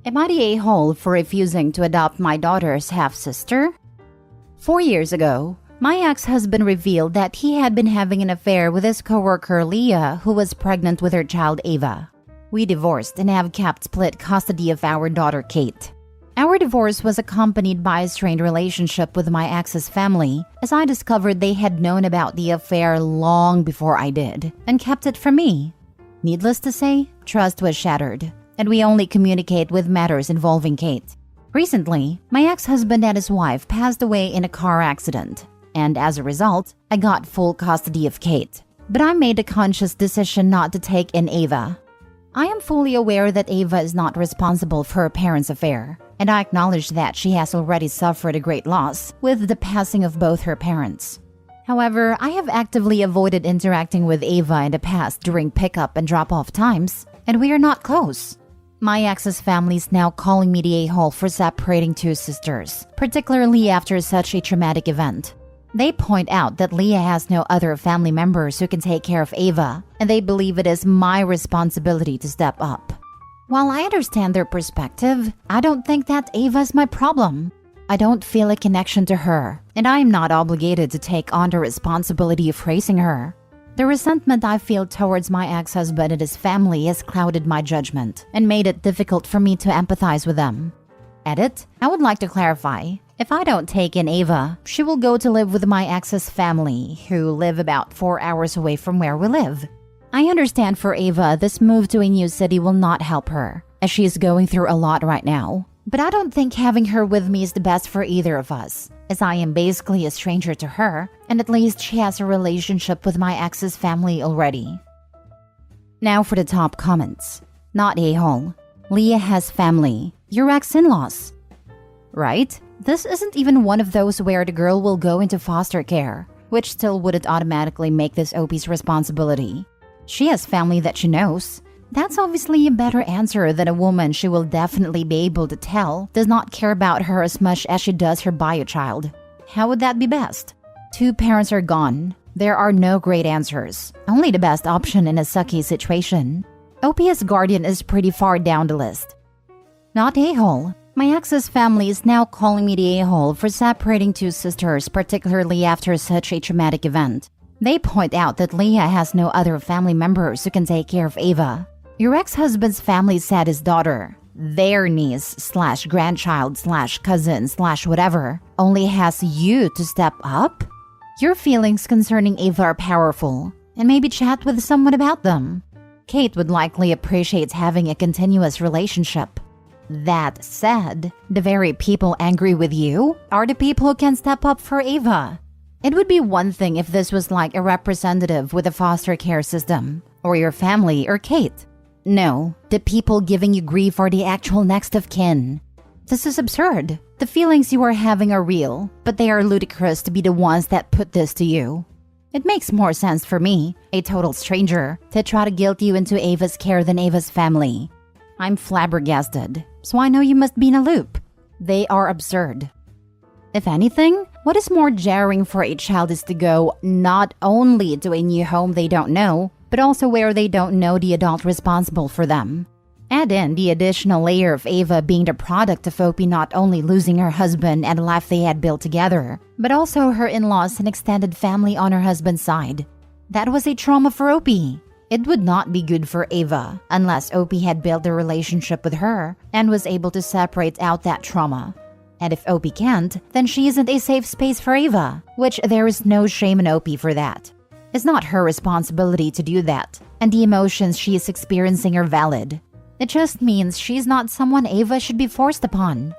Am I the a-hole for refusing to adopt my daughter's half-sister? 4 years ago, my ex-husband revealed that he had been having an affair with his coworker Leah, who was pregnant with her child Ava. We divorced and have kept split custody of our daughter Kate. Our divorce was accompanied by a strained relationship with my ex's family, as I discovered they had known about the affair long before I did, and kept it from me. Needless to say, trust was shattered, and we only communicate with matters involving Kate. Recently, my ex-husband and his wife passed away in a car accident, and as a result, I got full custody of Kate. But I made a conscious decision not to take in Ava. I am fully aware that Ava is not responsible for her parents' affair, and I acknowledge that she has already suffered a great loss with the passing of both her parents. However, I have actively avoided interacting with Ava in the past during pickup and drop-off times, and we are not close. My ex's family is now calling me the a-hole for separating two sisters, particularly after such a traumatic event. They point out that Leah has no other family members who can take care of Ava, and they believe it is my responsibility to step up. While I understand their perspective, I don't think that Ava is my problem. I don't feel a connection to her, and I am not obligated to take on the responsibility of raising her. The resentment I feel towards my ex-husband and his family has clouded my judgment and made it difficult for me to empathize with them. Edit, I would like to clarify. If I don't take in Ava, she will go to live with my ex's family, who live about 4 hours away from where we live. I understand for Ava, this move to a new city will not help her, as she is going through a lot right now. But I don't think having her with me is the best for either of us, as I am basically a stranger to her, and at least she has a relationship with my ex's family already. Now for the top comments. Not a-hole. Leah has family. Your ex-in-laws. Right? This isn't even one of those where the girl will go into foster care, which still wouldn't automatically make this OP's responsibility. She has family that she knows. That's obviously a better answer than a woman she will definitely be able to tell does not care about her as much as she does her bio child. How would that be best? Two parents are gone. There are no great answers. Only the best option in a sucky situation. OP as guardian is pretty far down the list. Not a-hole. My ex's family is now calling me the a-hole for separating two sisters, particularly after such a traumatic event. They point out that Leah has no other family members who can take care of Ava. Your ex-husband's family said his daughter, their niece/grandchild/cousin/whatever, only has you to step up? Your feelings concerning Ava are powerful, and maybe chat with someone about them. Kate would likely appreciate having a continuous relationship. That said, the very people angry with you are the people who can step up for Ava. It would be one thing if this was like a representative with a foster care system, or your family or Kate. No, the people giving you grief are the actual next of kin. This is absurd. The feelings you are having are real, but they are ludicrous to be the ones that put this to you. It makes more sense for me, a total stranger, to try to guilt you into Ava's care than Ava's family. I'm flabbergasted, so I know you must be in a loop. They are absurd. If anything, what is more jarring for a child is to go not only to a new home they don't know, but also where they don't know the adult responsible for them. Add in the additional layer of Ava being the product of OP not only losing her husband and the life they had built together, but also her in-laws and extended family on her husband's side. That was a trauma for OP. It would not be good for Ava unless OP had built a relationship with her and was able to separate out that trauma. And if OP can't, then she isn't a safe space for Ava, which there is no shame in OP for that. It's not her responsibility to do that, and the emotions she is experiencing are valid. It just means she's not someone Ava should be forced upon.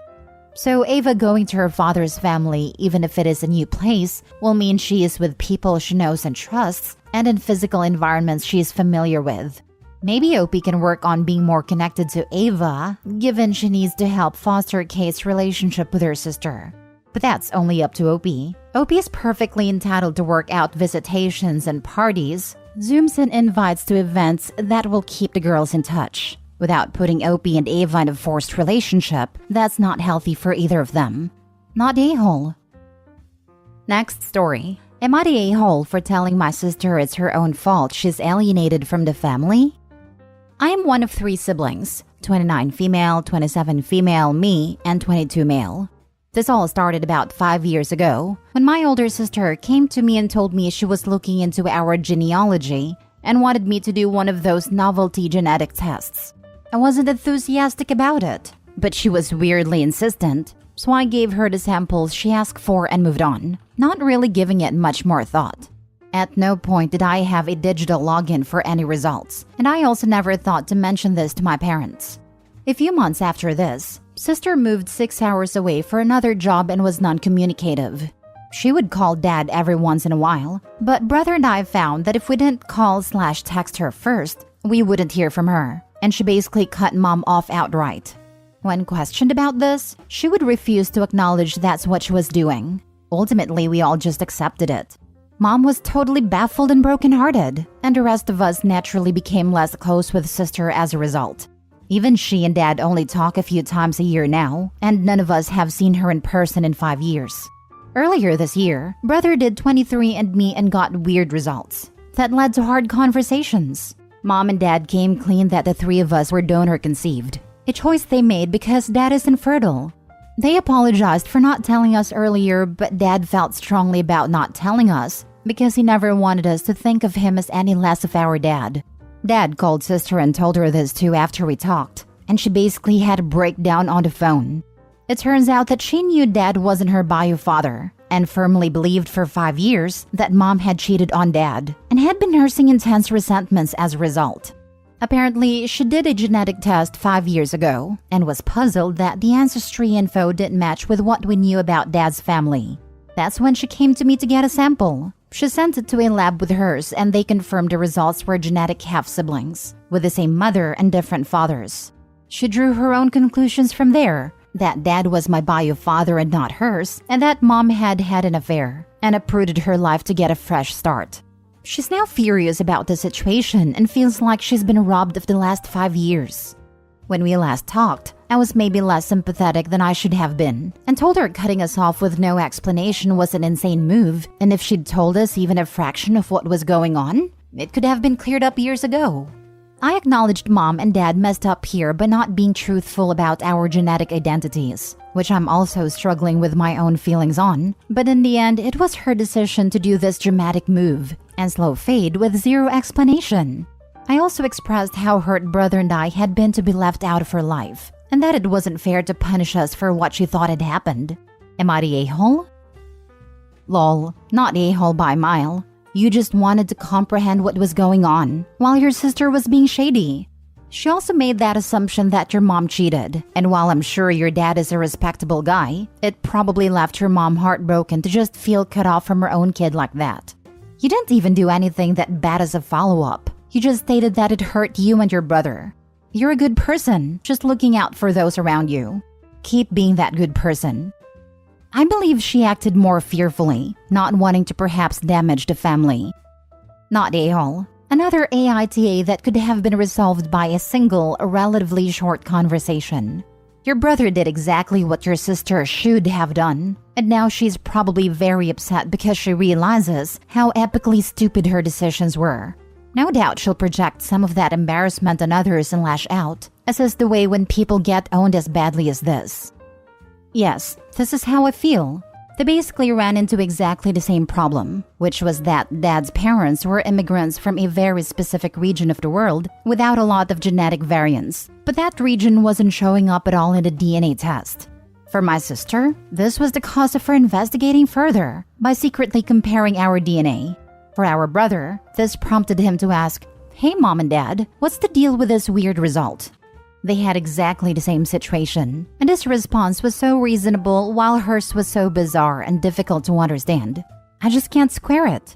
So Ava going to her father's family, even if it is a new place, will mean she is with people she knows and trusts, and in physical environments she is familiar with. Maybe OP can work on being more connected to Ava, given she needs to help foster Kate's relationship with her sister. But that's only up to OP. OP is perfectly entitled to work out visitations and parties, Zooms and invites to events that will keep the girls in touch. Without putting OP and Ava in a forced relationship, that's not healthy for either of them. Not a-hole. Next story. Am I the a-hole for telling my sister it's her own fault she's alienated from the family? I am one of 3 siblings, 29 female, 27 female, me, and 22 male. This all started about 5 years ago when my older sister came to me and told me she was looking into our genealogy and wanted me to do one of those novelty genetic tests. I wasn't enthusiastic about it, but she was weirdly insistent, so I gave her the samples she asked for and moved on, not really giving it much more thought. At no point did I have a digital login for any results, and I also never thought to mention this to my parents. A few months after this, sister moved 6 hours away for another job and was non-communicative. She would call dad every once in a while, but brother and I found that if we didn't call/text her first, we wouldn't hear from her, and she basically cut mom off outright. When questioned about this, she would refuse to acknowledge that's what she was doing. Ultimately, we all just accepted it. Mom was totally baffled and brokenhearted, and the rest of us naturally became less close with sister as a result. Even she and dad only talk a few times a year now, and none of us have seen her in person in 5 years. Earlier this year, brother did 23andMe and got weird results. That led to hard conversations. Mom and dad came clean that the 3 of us were donor conceived, a choice they made because dad is infertile. They apologized for not telling us earlier, but dad felt strongly about not telling us because he never wanted us to think of him as any less of our dad. Dad called sister and told her this too after we talked, and she basically had a breakdown on the phone. It turns out that she knew dad wasn't her bio father and firmly believed for 5 years that mom had cheated on dad and had been nursing intense resentments as a result. Apparently, she did a genetic test 5 years ago and was puzzled that the ancestry info didn't match with what we knew about dad's family. That's when she came to me to get a sample. She sent it to a lab with hers and they confirmed the results were genetic half-siblings, with the same mother and different fathers. She drew her own conclusions from there, that dad was my bio father and not hers, and that mom had had an affair, and uprooted her life to get a fresh start. She's now furious about the situation and feels like she's been robbed of the last 5 years. When we last talked, I was maybe less sympathetic than I should have been, and told her cutting us off with no explanation was an insane move, and if she'd told us even a fraction of what was going on, it could have been cleared up years ago. I acknowledged mom and dad messed up here by not being truthful about our genetic identities, which I'm also struggling with my own feelings on, but in the end, it was her decision to do this dramatic move and slow fade with zero explanation. I also expressed how hurt brother and I had been to be left out of her life, and that it wasn't fair to punish us for what she thought had happened. Am I the a-hole? Lol, not a-hole by a mile. You just wanted to comprehend what was going on, while your sister was being shady. She also made that assumption that your mom cheated, and while I'm sure your dad is a respectable guy, it probably left your mom heartbroken to just feel cut off from her own kid like that. You didn't even do anything that bad as a follow-up. You just stated that it hurt you and your brother. You're a good person, just looking out for those around you. Keep being that good person. I believe she acted more fearfully, not wanting to perhaps damage the family. Not a-hole. Another aita that could have been resolved by a single, relatively short conversation. Your brother did exactly what your sister should have done, and now she's probably very upset because she realizes how epically stupid her decisions were. No doubt she'll project some of that embarrassment on others and lash out, as is the way when people get owned as badly as this. Yes, this is how I feel. They basically ran into exactly the same problem, which was that dad's parents were immigrants from a very specific region of the world without a lot of genetic variants, but that region wasn't showing up at all in the DNA test. For my sister, this was the cause of her investigating further by secretly comparing our DNA. For our brother, this prompted him to ask, "Hey mom and dad, what's the deal with this weird result?" They had exactly the same situation, and his response was so reasonable while hers was so bizarre and difficult to understand. I just can't square it.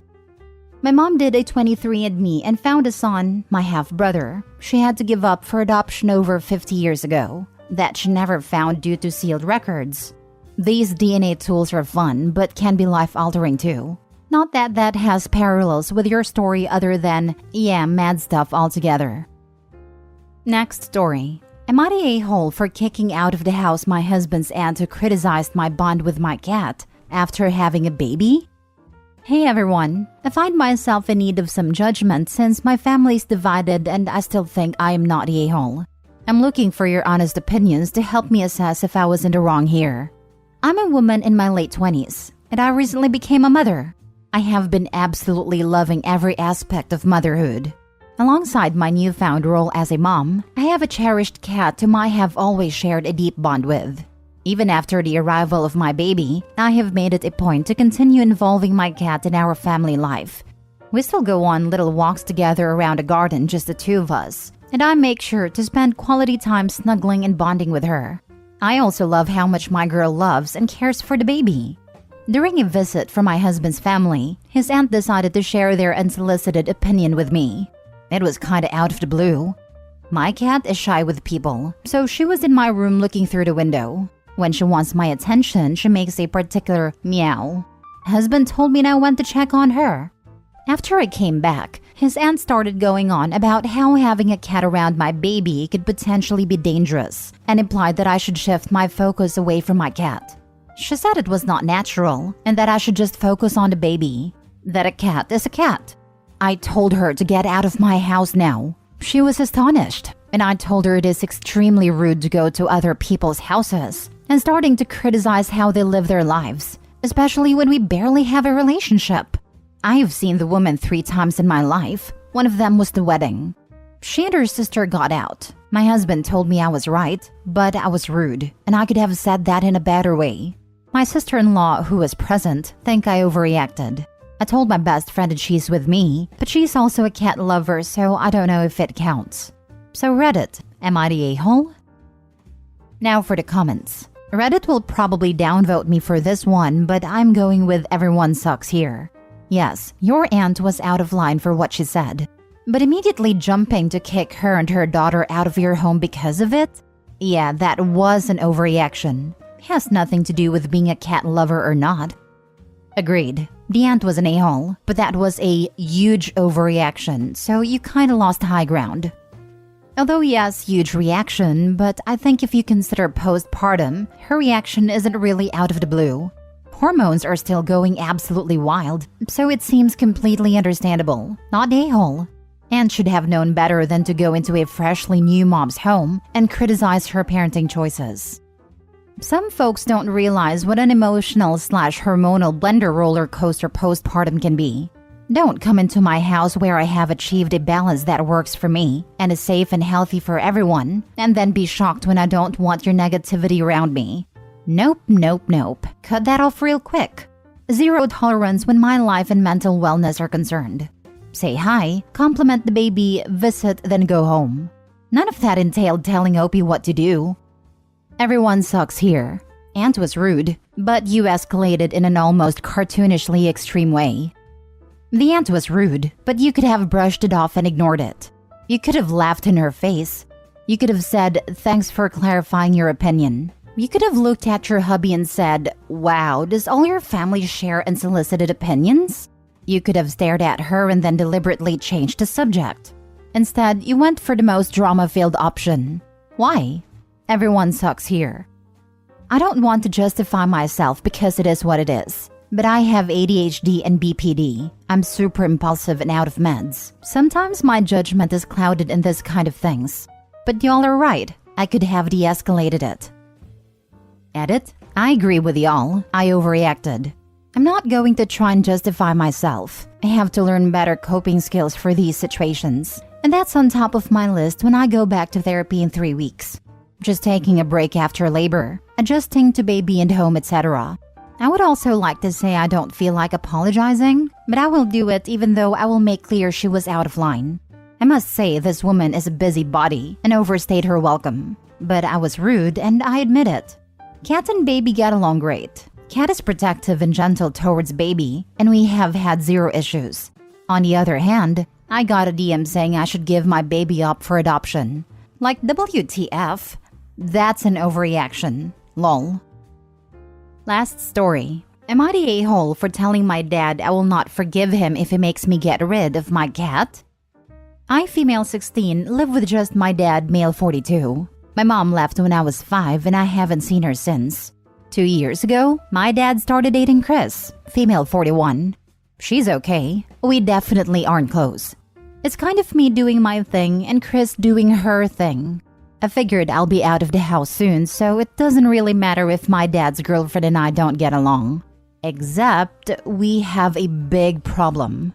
My mom did a 23andMe and found a son, my half-brother, she had to give up for adoption over 50 years ago, that she never found due to sealed records. These DNA tools are fun, but can be life-altering too. Not that that has parallels with your story other than, yeah, mad stuff altogether. Next story. Am I the a-hole for kicking out of the house my husband's aunt who criticized my bond with my cat after having a baby? Hey everyone, I find myself in need of some judgment since my family's divided and I still think I am not the a-hole. I'm looking for your honest opinions to help me assess if I was in the wrong here. I'm a woman in my late 20s, and I recently became a mother. I have been absolutely loving every aspect of motherhood. Alongside my newfound role as a mom, I have a cherished cat whom I have always shared a deep bond with. Even after the arrival of my baby, I have made it a point to continue involving my cat in our family life. We still go on little walks together around the garden, just the two of us, and I make sure to spend quality time snuggling and bonding with her. I also love how much my girl loves and cares for the baby. During a visit from my husband's family, his aunt decided to share their unsolicited opinion with me. It was kinda out of the blue. My cat is shy with people, so she was in my room looking through the window. When she wants my attention, she makes a particular meow. Husband told me now when to check on her. After I came back, his aunt started going on about how having a cat around my baby could potentially be dangerous and implied that I should shift my focus away from my cat. She said it was not natural and that I should just focus on the baby, that a cat is a cat. I told her to get out of my house now. She was astonished, and I told her it is extremely rude to go to other people's houses and starting to criticize how they live their lives, especially when we barely have a relationship. I have seen the woman 3 times in my life. One of them was the wedding. She and her sister got out. My husband told me I was right, but I was rude, and I could have said that in a better way. My sister-in-law, who was present, think I overreacted. I told my best friend that she's with me, but she's also a cat lover, so I don't know if it counts. So Reddit, am I the a-hole? Now for the comments. Reddit will probably downvote me for this one, but I'm going with everyone sucks here. Yes, your aunt was out of line for what she said, but immediately jumping to kick her and her daughter out of your home because of it? Yeah, that was an overreaction. It has nothing to do with being a cat lover or not. Agreed. The aunt was an a-hole, but that was a huge overreaction, so you kinda lost high ground. Although yes, huge reaction, but I think if you consider postpartum, her reaction isn't really out of the blue. Hormones are still going absolutely wild, so it seems completely understandable, not a-hole. Aunt should have known better than to go into a freshly new mom's home and criticize her parenting choices. Some folks don't realize what an emotional/hormonal blender roller coaster postpartum can be. Don't come into my house where I have achieved a balance that works for me and is safe and healthy for everyone, and then be shocked when I don't want your negativity around me. Nope, nope, nope. Cut that off real quick. Zero tolerance when my life and mental wellness are concerned. Say hi, compliment the baby, visit, then go home. None of that entailed telling Opie what to do. Everyone sucks here. Aunt was rude, but you escalated in an almost cartoonishly extreme way. The aunt was rude, but you could have brushed it off and ignored it. You could have laughed in her face. You could have said, thanks for clarifying your opinion. You could have looked at your hubby and said, wow, does all your family share unsolicited opinions? You could have stared at her and then deliberately changed the subject. Instead, you went for the most drama-filled option. Why? Everyone sucks here. I don't want to justify myself because it is what it is. But I have ADHD and BPD. I'm super impulsive and out of meds. Sometimes my judgment is clouded in this kind of things. But y'all are right. I could have de-escalated it. Edit. I agree with y'all. I overreacted. I'm not going to try and justify myself. I have to learn better coping skills for these situations. And that's on top of my list when I go back to therapy in 3 weeks. Just taking a break after labor, adjusting to baby and home, etc. I would also like to say I don't feel like apologizing, but I will do it even though I will make clear she was out of line. I must say this woman is a busybody and overstayed her welcome. But I was rude and I admit it. Cat and baby get along great. Cat is protective and gentle towards baby, and we have had 0 issues. On the other hand, I got a DM saying I should give my baby up for adoption. Like WTF? That's an overreaction. Lol. Last story. Am I the a-hole for telling my dad I will not forgive him if he makes me get rid of my cat? I, female 16, live with just my dad, male 42. My mom left when I was 5 and I haven't seen her since. 2 years ago, my dad started dating Chris, female 41. She's okay. We definitely aren't close. It's kind of me doing my thing and Chris doing her thing. I figured I'll be out of the house soon, so it doesn't really matter if my dad's girlfriend and I don't get along. Except we have a big problem.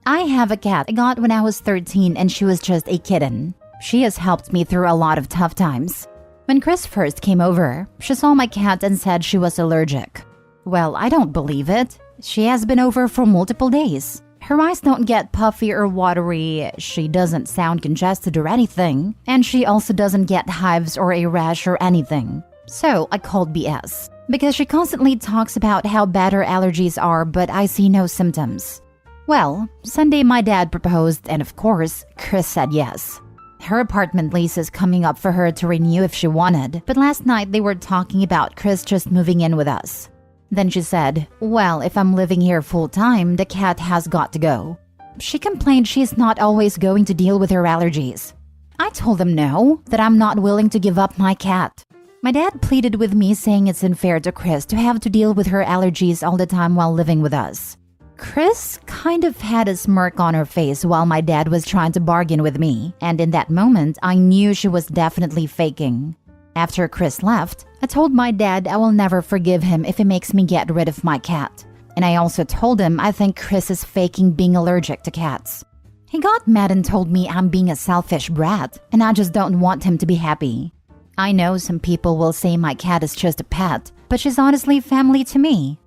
I have a cat I got when I was 13 and she was just a kitten. She has helped me through a lot of tough times. When Chris first came over, she saw my cat and said she was allergic. Well, I don't believe it. She has been over for multiple days. Her eyes don't get puffy or watery, she doesn't sound congested or anything, and she also doesn't get hives or a rash or anything. So I called BS. Because she constantly talks about how bad her allergies are, but I see no symptoms. Well, Sunday my dad proposed, and of course, Chris said yes. Her apartment lease is coming up for her to renew if she wanted, but last night they were talking about Chris just moving in with us. Then she said, well, if I'm living here full time, the cat has got to go. She complained she's not always going to deal with her allergies. I told them no, that I'm not willing to give up my cat. My dad pleaded with me saying it's unfair to Chris to have to deal with her allergies all the time while living with us. Chris kind of had a smirk on her face while my dad was trying to bargain with me, and in that moment, I knew she was definitely faking. After Chris left, I told my dad I will never forgive him if he makes me get rid of my cat. And I also told him I think Chris is faking being allergic to cats. He got mad and told me I'm being a selfish brat, and I just don't want him to be happy. I know some people will say my cat is just a pet, but she's honestly family to me.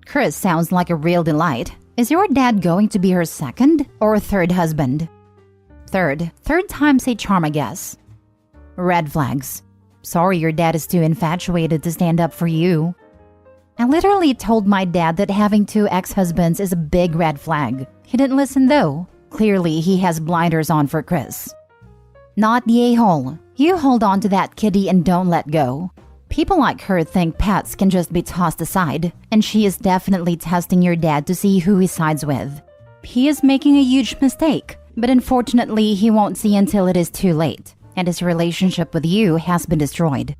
Chris sounds like a real delight. Is your dad going to be her second or third husband? Third time's a charm, I guess. Red flags. Sorry your dad is too infatuated to stand up for you. I literally told my dad that having 2 ex-husbands is a big red flag. He didn't listen though. Clearly he has blinders on for Chris. Not the a-hole. You hold on to that kitty and don't let go. People like her think pets can just be tossed aside, and she is definitely testing your dad to see who he sides with. He is making a huge mistake, but unfortunately he won't see until it is too late, and his relationship with you has been destroyed.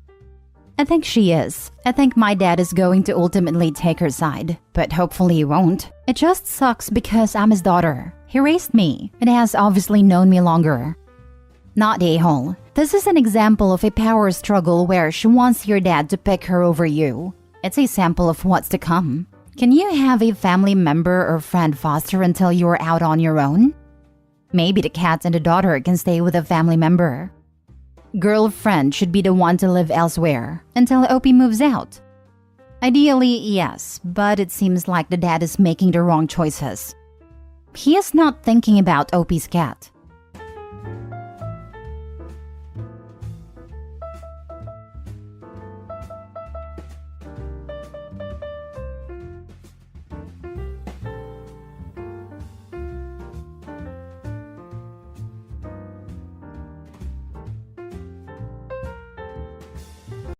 I think she is. I think my dad is going to ultimately take her side, but hopefully he won't. It just sucks because I'm his daughter. He raised me, and has obviously known me longer. Not a-hole. This is an example of a power struggle where she wants your dad to pick her over you. It's a sample of what's to come. Can you have a family member or friend foster until you're out on your own? Maybe the cat and the daughter can stay with a family member. Girlfriend should be the one to live elsewhere until Opie moves out. Ideally, yes, but it seems like the dad is making the wrong choices. He is not thinking about Opie's cat.